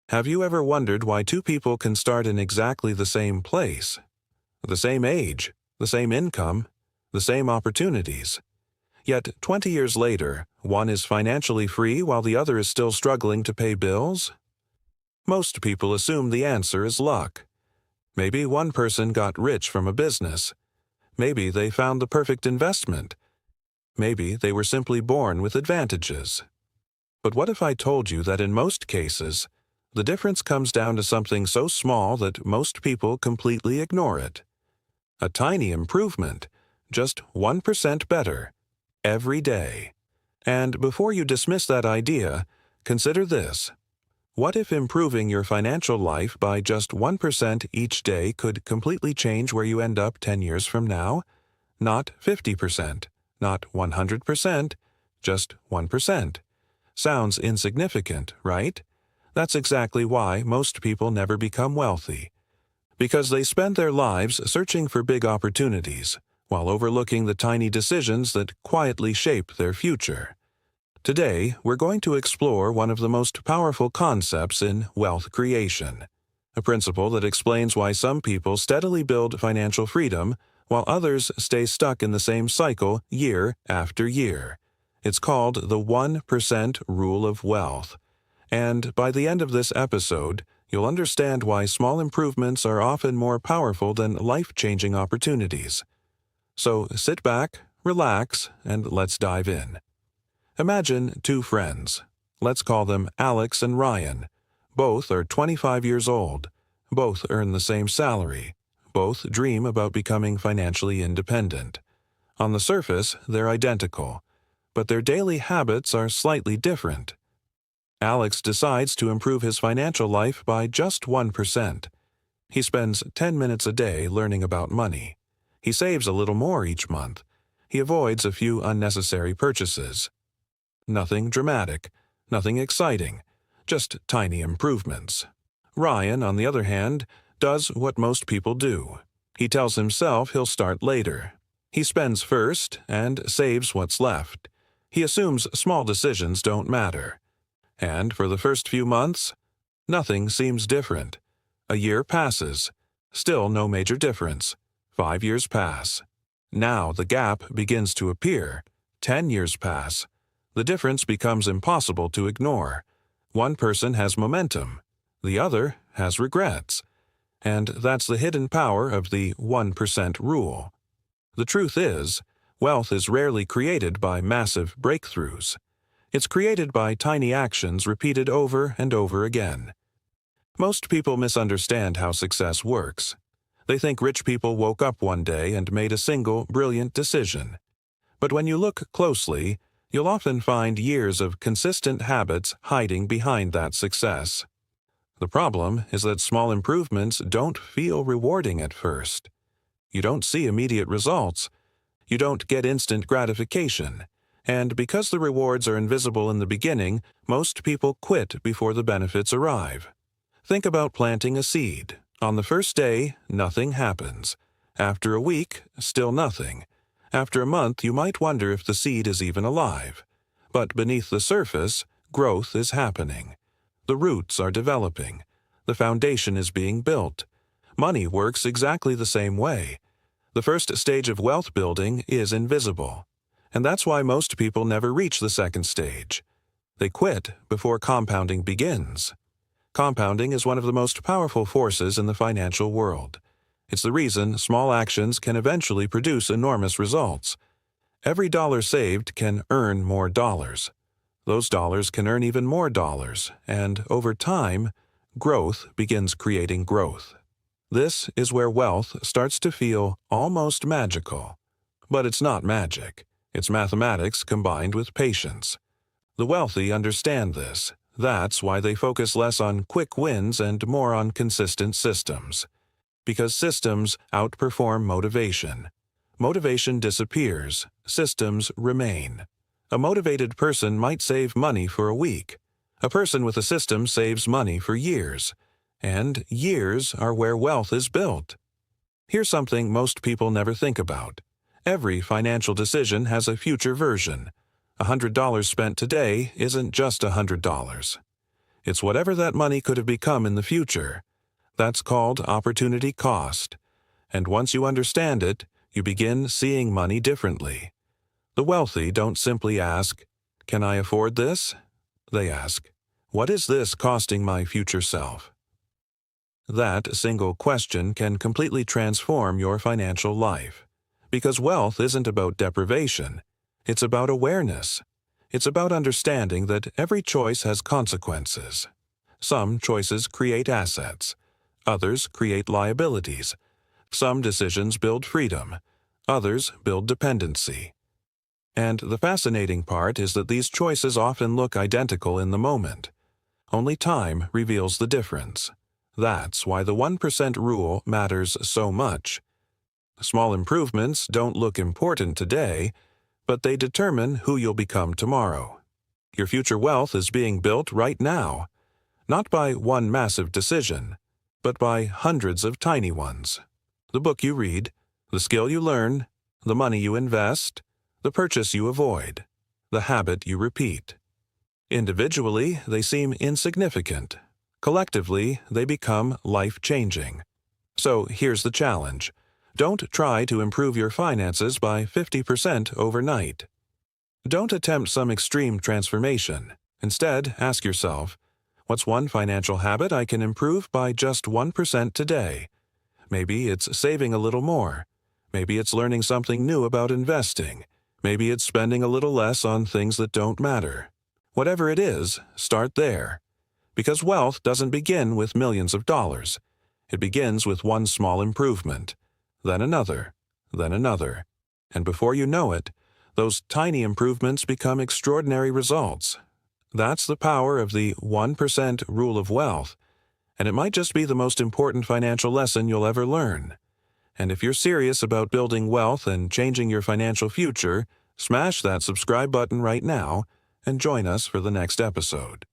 Have you ever wondered why two people can start in exactly the same place? The same age, the same income, the same opportunities. Yet 20 years later, one is financially free while the other is still struggling to pay bills? Most people assume the answer is luck. Maybe one person got rich from a business. Maybe they found the perfect investment. Maybe they were simply born with advantages. But what if I told you that in most cases, the difference comes down to something so small that most people completely ignore it? A tiny improvement, just 1% better, every day. And before you dismiss that idea, consider this. What if improving your financial life by just 1% each day could completely change where you end up 10 years from now? Not 50%, not 100%, just 1%. Sounds insignificant, right? That's exactly why most people never become wealthy. Because they spend their lives searching for big opportunities, while overlooking the tiny decisions that quietly shape their future. Today, we're going to explore one of the most powerful concepts in wealth creation, a principle that explains why some people steadily build financial freedom while others stay stuck in the same cycle year after year. It's called the 1% rule of wealth. And by the end of this episode, you'll understand why small improvements are often more powerful than life-changing opportunities. So sit back, relax, and let's dive in. Imagine two friends. Let's call them Alex and Ryan. Both are 25 years old. Both earn the same salary. Both dream about becoming financially independent. On the surface, they're identical, but their daily habits are slightly different. Alex decides to improve his financial life by just 1%. He spends 10 minutes a day learning about money. He saves a little more each month. He avoids a few unnecessary purchases. Nothing dramatic, nothing exciting, just tiny improvements. Ryan, on the other hand, does what most people do. He tells himself he'll start later. He spends first and saves what's left. He assumes small decisions don't matter. And for the first few months, nothing seems different. A year passes. Still no major difference. 5 years pass. Now the gap begins to appear. 10 years pass. The difference becomes impossible to ignore. One person has momentum. The other has regrets. And that's the hidden power of the 1% rule. The truth is, wealth is rarely created by massive breakthroughs. It's created by tiny actions repeated over and over again. Most people misunderstand how success works. They think rich people woke up one day and made a single brilliant decision. But when you look closely, you'll often find years of consistent habits hiding behind that success. The problem is that small improvements don't feel rewarding at first. You don't see immediate results. You don't get instant gratification. And because the rewards are invisible in the beginning, most people quit before the benefits arrive. Think about planting a seed. On the first day, nothing happens. After a week, still nothing. After a month, you might wonder if the seed is even alive. But beneath the surface, growth is happening. The roots are developing. The foundation is being built. Money works exactly the same way. The first stage of wealth building is invisible. And that's why most people never reach the second stage. They quit before compounding begins. Compounding is one of the most powerful forces in the financial world. It's the reason small actions can eventually produce enormous results. Every dollar saved can earn more dollars. Those dollars can earn even more dollars, and over time, growth begins creating growth. This is where wealth starts to feel almost magical. But it's not magic. It's mathematics combined with patience. The wealthy understand this. That's why they focus less on quick wins and more on consistent systems. Because systems outperform motivation. Motivation disappears. Systems remain. A motivated person might save money for a week. A person with a system saves money for years. And years are where wealth is built. Here's something most people never think about. Every financial decision has a future version. $100 spent today isn't just $100. It's whatever that money could have become in the future. That's called opportunity cost. And once you understand it, you begin seeing money differently. The wealthy don't simply ask, "Can I afford this?" They ask, "What is this costing my future self?" That single question can completely transform your financial life. Because wealth isn't about deprivation. It's about awareness. It's about understanding that every choice has consequences. Some choices create assets. Others create liabilities. Some decisions build freedom. Others build dependency. And the fascinating part is that these choices often look identical in the moment. Only time reveals the difference. That's why the 1% rule matters so much. Small improvements don't look important today, but they determine who you'll become tomorrow. Your future wealth is being built right now, not by one massive decision, but by hundreds of tiny ones. The book you read, the skill you learn, the money you invest, the purchase you avoid, the habit you repeat. Individually, they seem insignificant. Collectively, they become life-changing. So here's the challenge. Don't try to improve your finances by 50% overnight. Don't attempt some extreme transformation. Instead, ask yourself, what's one financial habit I can improve by just 1% today? Maybe it's saving a little more. Maybe it's learning something new about investing. Maybe it's spending a little less on things that don't matter. Whatever it is, start there. Because wealth doesn't begin with millions of dollars. It begins with one small improvement, then another, and before you know it, those tiny improvements become extraordinary results. That's the power of the 1% rule of wealth, and it might just be the most important financial lesson you'll ever learn. And if you're serious about building wealth and changing your financial future, smash that subscribe button right now and join us for the next episode.